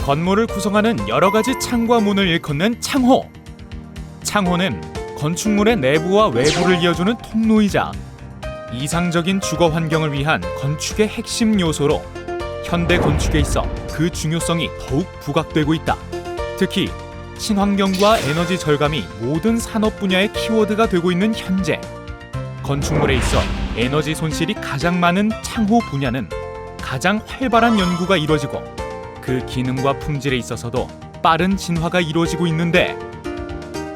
건물을 구성하는 여러 가지 창과 문을 일컫는 창호. 창호는 건축물의 내부와 외부를 이어주는 통로이자 이상적인 주거 환경을 위한 건축의 핵심 요소로 현대 건축에 있어 그 중요성이 더욱 부각되고 있다. 특히 친환경과 에너지 절감이 모든 산업 분야의 키워드가 되고 있는 현재, 건축물에 있어 에너지 손실이 가장 많은 창호 분야는 가장 활발한 연구가 이루어지고 그 기능과 품질에 있어서도 빠른 진화가 이루어지고 있는데,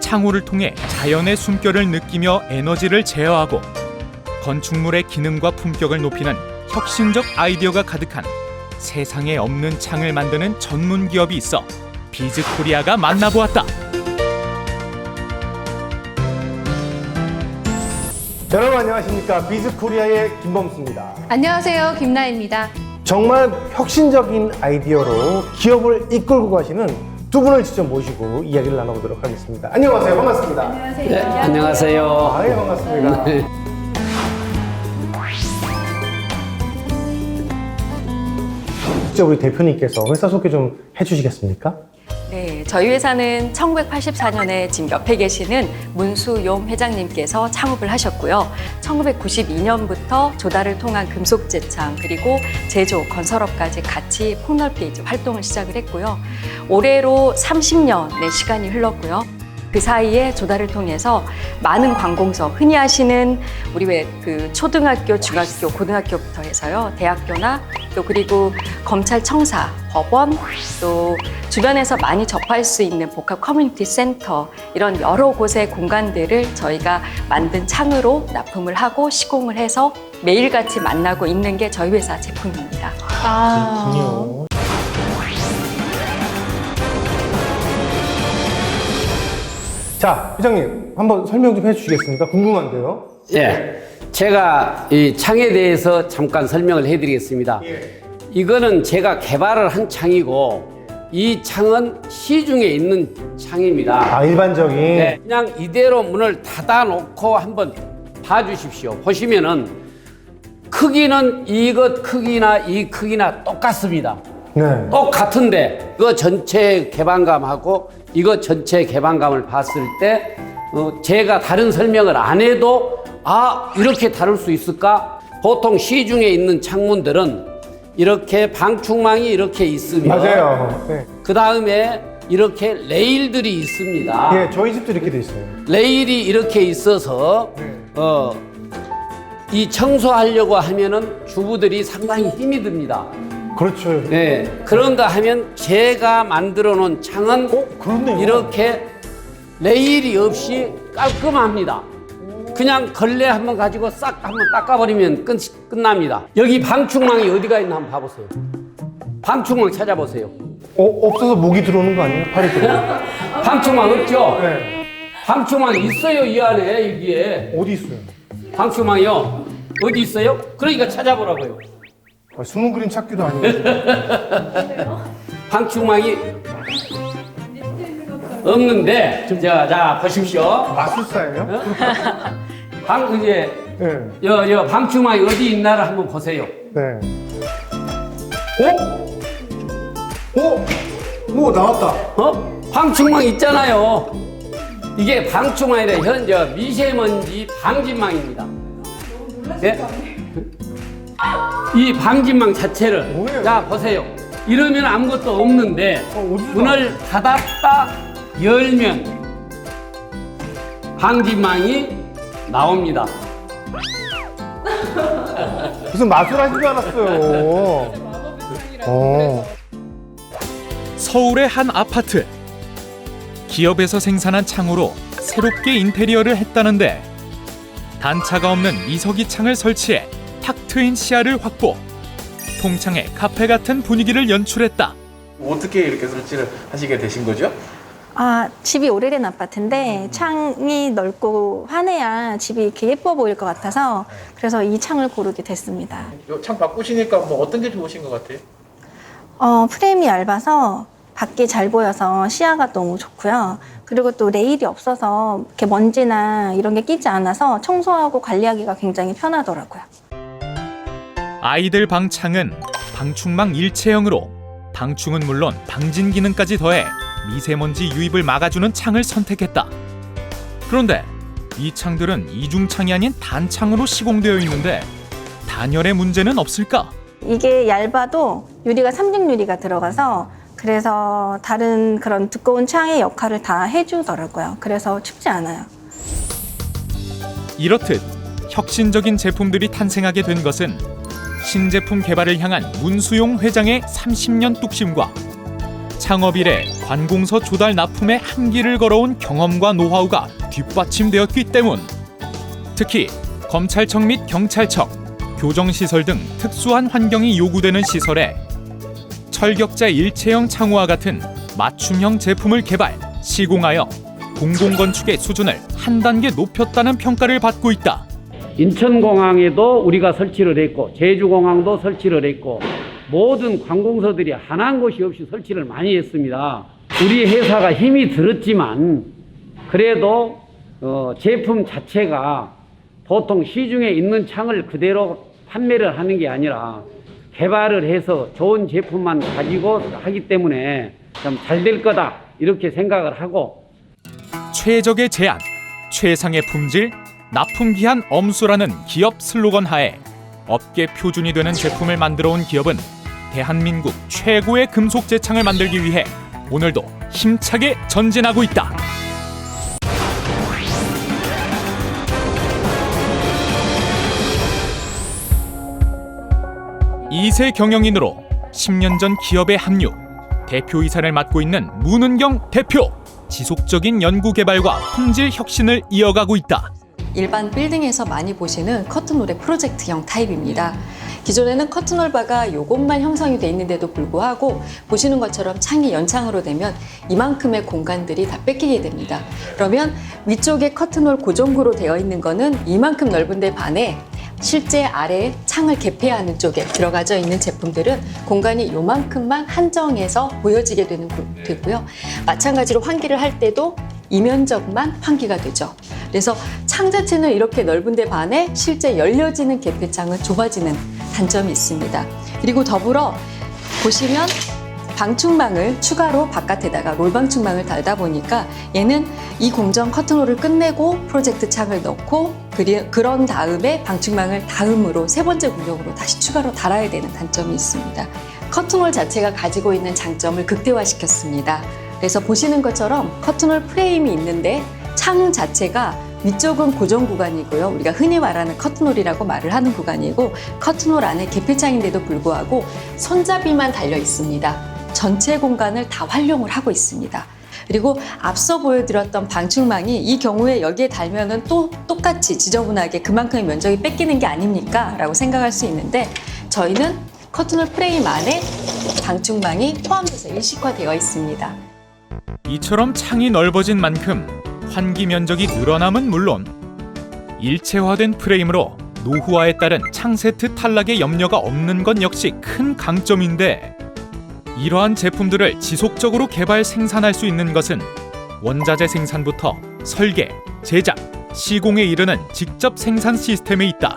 창호를 통해 자연의 숨결을 느끼며 에너지를 제어하고 건축물의 기능과 품격을 높이는 혁신적 아이디어가 가득한 세상에 없는 창을 만드는 전문 기업이 있어 비즈코리아가 만나보았다. 여러분 안녕하십니까. 비즈코리아의 김범수입니다. 안녕하세요. 김나입니다. 정말 혁신적인 아이디어로 기업을 이끌고 가시는 두 분을 직접 모시고 이야기를 나눠보도록 하겠습니다. 안녕하세요. 반갑습니다. 안녕하세요. 네, 안녕하세요. 예, 반갑습니다. 네. 직접 우리 대표님께서 회사 소개 좀 해주시겠습니까? 네, 저희 회사는 1984년에 지금 옆에 계시는 문수용 회장님께서 창업을 하셨고요. 1992년부터 조달을 통한 금속 제창 그리고 제조, 건설업까지 같이 폭넓게 이제 활동을 시작을 했고요. 올해로 30년의 시간이 흘렀고요. 그 사이에 조달을 통해서 많은 관공서, 흔히 하시는 우리 왜 그 초등학교, 중학교, 고등학교부터 해서요, 대학교나 또 그리고 검찰, 청사, 법원, 또 주변에서 많이 접할 수 있는 복합 커뮤니티 센터, 이런 여러 곳의 공간들을 저희가 만든 창으로 납품을 하고 시공을 해서 매일같이 만나고 있는 게 저희 회사 제품입니다. 그렇군요. 자, 회장님 한번 설명 좀 해주시겠습니까? 궁금한데요. 예, 제가 이 창에 대해서 잠깐 설명을 해드리겠습니다. 예. 이거는 제가 개발을 한 창이고, 이 창은 시중에 있는 창입니다. 아, 일반적인. 네, 그냥 이대로 문을 닫아놓고 한번 봐주십시오. 보시면은 크기는 이것 크기나 이 크기나 똑같습니다. 네. 똑같은데 이거 전체 개방감하고 이거 전체 개방감을 봤을 때 제가 다른 설명을 안 해도 이렇게 다룰 수 있을까? 보통 시중에 있는 창문들은 이렇게 방충망이 이렇게 있으면 맞아요. 네. 그 다음에 이렇게 레일들이 있습니다. 예, 저희 집도 이렇게 돼 있어요. 레일이 이렇게 있어서 네. 이 청소하려고 하면은 주부들이 상당히 힘이 듭니다. 그렇죠. 네, 그런가 하면 제가 만들어 놓은 창은 그렇네요. 이렇게 레일이 없이 깔끔합니다. 그냥 걸레 한번 가지고 싹 한번 닦아버리면 끝납니다. 여기 방충망이 어디가 있나 한번 봐보세요. 방충망 찾아보세요. 없어서 모기 들어오는 거 아니에요? 팔이 들어오는. 방충망 없죠? 네. 방충망 있어요, 이 안에, 여기에. 어디 있어요? 방충망이요? 어디 있어요? 그러니까 찾아보라고요. 숨은 그림 찾기도 아니고. 방충망이 없는데, 자, 보십시오. 마술사예요? 이제, 네. 방충망이 어디 있나를 한번 보세요. 네. 오, 나왔다. 방충망 있잖아요. 이게 방충망이 아니라 현재 미세먼지 방진망입니다. 네? 이 방진망 자체를 뭐예요? 자 보세요. 이러면 아무것도 없는데 어디서? 문을 닫았다 열면 방진망이 나옵니다. 무슨 마술하신 줄 알았어요. 서울의 한 아파트. 기업에서 생산한 창으로 새롭게 인테리어를 했다는데, 단차가 없는 미석이 창을 설치해 탁 트인 시야를 확보. 통창에 카페 같은 분위기를 연출했다. 어떻게 이렇게 설치를 하시게 되신 거죠? 집이 오래된 아파트인데 창이 넓고 환해야 집이 이렇게 예뻐 보일 것 같아서 그래서 이 창을 고르게 됐습니다. 창 바꾸시니까 뭐 어떤 게 좋으신 것 같아요? 프레임이 얇아서 밖이 잘 보여서 시야가 너무 좋고요. 그리고 또 레일이 없어서 이렇게 먼지나 이런 게 끼지 않아서 청소하고 관리하기가 굉장히 편하더라고요. 아이들 방 창은 방충망 일체형으로 방충은 물론 방진 기능까지 더해 미세먼지 유입을 막아주는 창을 선택했다. 그런데 이 창들은 이중창이 아닌 단창으로 시공되어 있는데 단열의 문제는 없을까? 이게 얇아도 유리가 3중 유리가 들어가서 그래서 다른 그런 두꺼운 창의 역할을 다 해주더라고요. 그래서 춥지 않아요. 이렇듯 혁신적인 제품들이 탄생하게 된 것은 신제품 개발을 향한 문수용 회장의 30년 뚝심과 창업 이래 관공서 조달 납품에 한길을 걸어온 경험과 노하우가 뒷받침되었기 때문. 특히 검찰청 및 경찰청, 교정시설 등 특수한 환경이 요구되는 시설에 철격자 일체형 창호와 같은 맞춤형 제품을 개발, 시공하여 공공건축의 수준을 한 단계 높였다는 평가를 받고 있다. 인천공항에도 우리가 설치를 했고 제주공항도 설치를 했고 모든 관공서들이 하나한 곳이 없이 설치를 많이 했습니다. 우리 회사가 힘이 들었지만 그래도 제품 자체가 보통 시중에 있는 창을 그대로 판매를 하는 게 아니라 개발을 해서 좋은 제품만 가지고 하기 때문에 좀 잘 될 거다 이렇게 생각을 하고 최적의 제안, 최상의 품질, 납품기한 엄수라는 기업 슬로건 하에 업계 표준이 되는 제품을 만들어온 기업은 대한민국 최고의 금속 제창을 만들기 위해 오늘도 힘차게 전진하고 있다. 이세 경영인으로 10년 전 기업에 합류, 대표이사를 맡고 있는 문은경 대표. 지속적인 연구개발과 품질 혁신을 이어가고 있다. 일반 빌딩에서 많이 보시는 커튼홀의 프로젝트형 타입입니다. 기존에는 커튼홀 바가 이것만 형성이 돼 있는데도 불구하고 보시는 것처럼 창이 연창으로 되면 이만큼의 공간들이 다 뺏기게 됩니다. 그러면 위쪽에 커튼홀 고정구로 되어 있는 거는 이만큼 넓은 데 반해 실제 아래에 창을 개폐하는 쪽에 들어가져 있는 제품들은 공간이 요만큼만 한정해서 보여지게 되고요. 마찬가지로 환기를 할 때도 이 면적만 환기가 되죠. 그래서 창 자체는 이렇게 넓은 데 반해 실제 열려지는 개폐창은 좁아지는 단점이 있습니다. 그리고 더불어 보시면 방충망을 추가로 바깥에다가 롤방충망을 달다 보니까 얘는 이 공정 커튼홀을 끝내고 프로젝트 창을 넣고 그런 다음에 방충망을 다음으로 세 번째 공정으로 다시 추가로 달아야 되는 단점이 있습니다. 커튼홀 자체가 가지고 있는 장점을 극대화시켰습니다. 그래서 보시는 것처럼 커튼홀 프레임이 있는데 창 자체가 위쪽은 고정 구간이고요. 우리가 흔히 말하는 커튼홀이라고 말을 하는 구간이고 커튼홀 안에 개폐창인데도 불구하고 손잡이만 달려 있습니다. 전체 공간을 다 활용을 하고 있습니다. 그리고 앞서 보여드렸던 방충망이 이 경우에 여기에 달면은 또 똑같이 지저분하게 그만큼의 면적이 뺏기는 게 아닙니까? 라고 생각할 수 있는데 저희는 커튼홀 프레임 안에 방충망이 포함돼서 일식화되어 있습니다. 이처럼 창이 넓어진 만큼 환기 면적이 늘어남은 물론 일체화된 프레임으로 노후화에 따른 창 세트 탈락의 염려가 없는 건 역시 큰 강점인데 이러한 제품들을 지속적으로 개발 생산할 수 있는 것은 원자재 생산부터 설계, 제작, 시공에 이르는 직접 생산 시스템에 있다.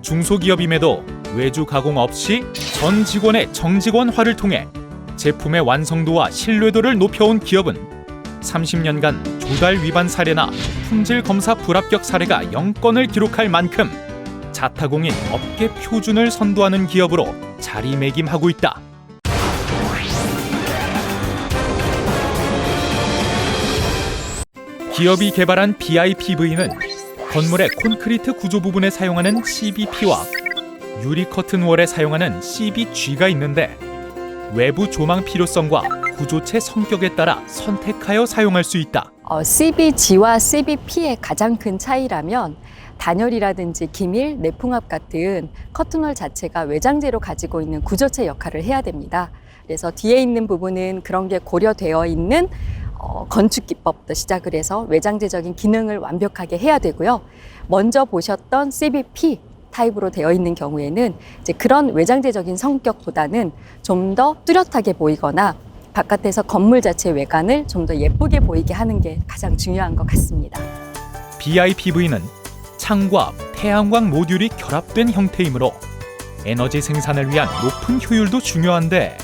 중소기업임에도 외주 가공 없이 전 직원의 정직원화를 통해 제품의 완성도와 신뢰도를 높여온 기업은 30년간 조달 위반 사례나 품질 검사 불합격 사례가 0건을 기록할 만큼 자타공인 업계 표준을 선도하는 기업으로 자리매김하고 있다. 기업이 개발한 BIPV는 건물의 콘크리트 구조 부분에 사용하는 CBP와 유리 커튼월에 사용하는 CBG가 있는데 외부 조망 필요성과 구조체 성격에 따라 선택하여 사용할 수 있다. CBG와 CBP의 가장 큰 차이라면 단열이라든지 기밀, 내풍압 같은 커튼홀 자체가 외장재로 가지고 있는 구조체 역할을 해야 됩니다. 그래서 뒤에 있는 부분은 그런 게 고려되어 있는 건축 기법부터 시작을 해서 외장재적인 기능을 완벽하게 해야 되고요. 먼저 보셨던 CBP 타입으로 되어 있는 경우에는 이제 그런 외장재적인 성격보다는 좀 더 뚜렷하게 보이거나 바깥에서 건물 자체 외관을 좀 더 예쁘게 보이게 하는 게 가장 중요한 것 같습니다. BIPV는 창과 태양광 모듈이 결합된 형태이므로 에너지 생산을 위한 높은 효율도 중요한데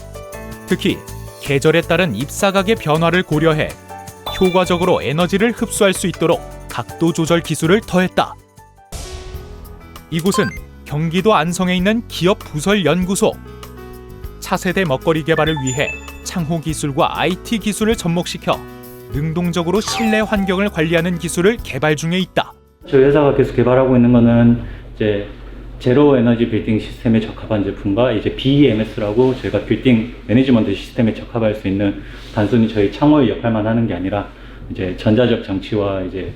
특히 계절에 따른 입사각의 변화를 고려해 효과적으로 에너지를 흡수할 수 있도록 각도 조절 기술을 더했다. 이곳은 경기도 안성에 있는 기업 부설 연구소. 차세대 먹거리 개발을 위해 창호 기술과 IT 기술을 접목시켜 능동적으로 실내 환경을 관리하는 기술을 개발 중에 있다. 저희 회사가 계속 개발하고 있는 거는 이제 제로 에너지 빌딩 시스템에 적합한 제품과 이제 BEMS라고 저희가 빌딩 매니지먼트 시스템에 적합할 수 있는 단순히 저희 창호의 역할만 하는 게 아니라 이제 전자적 장치와 이제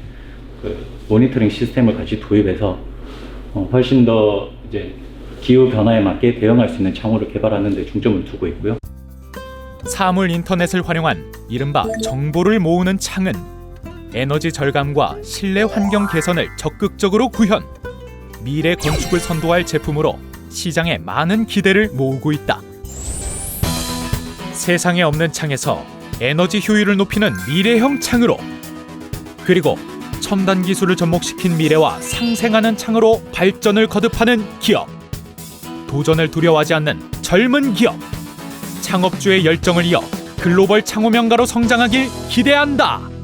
그 모니터링 시스템을 같이 도입해서 훨씬 더 이제 기후 변화에 맞게 대응할 수 있는 창호를 개발하는 데 중점을 두고 있고요. 사물 인터넷을 활용한 이른바 정보를 모으는 창은 에너지 절감과 실내 환경 개선을 적극적으로 구현. 미래 건축을 선도할 제품으로 시장에 많은 기대를 모으고 있다. 세상에 없는 창에서 에너지 효율을 높이는 미래형 창으로, 그리고 첨단 기술을 접목시킨 미래와 상생하는 창으로 발전을 거듭하는 기업. 도전을 두려워하지 않는 젊은 기업. 창업주의 열정을 이어 글로벌 창호 명가로 성장하길 기대한다.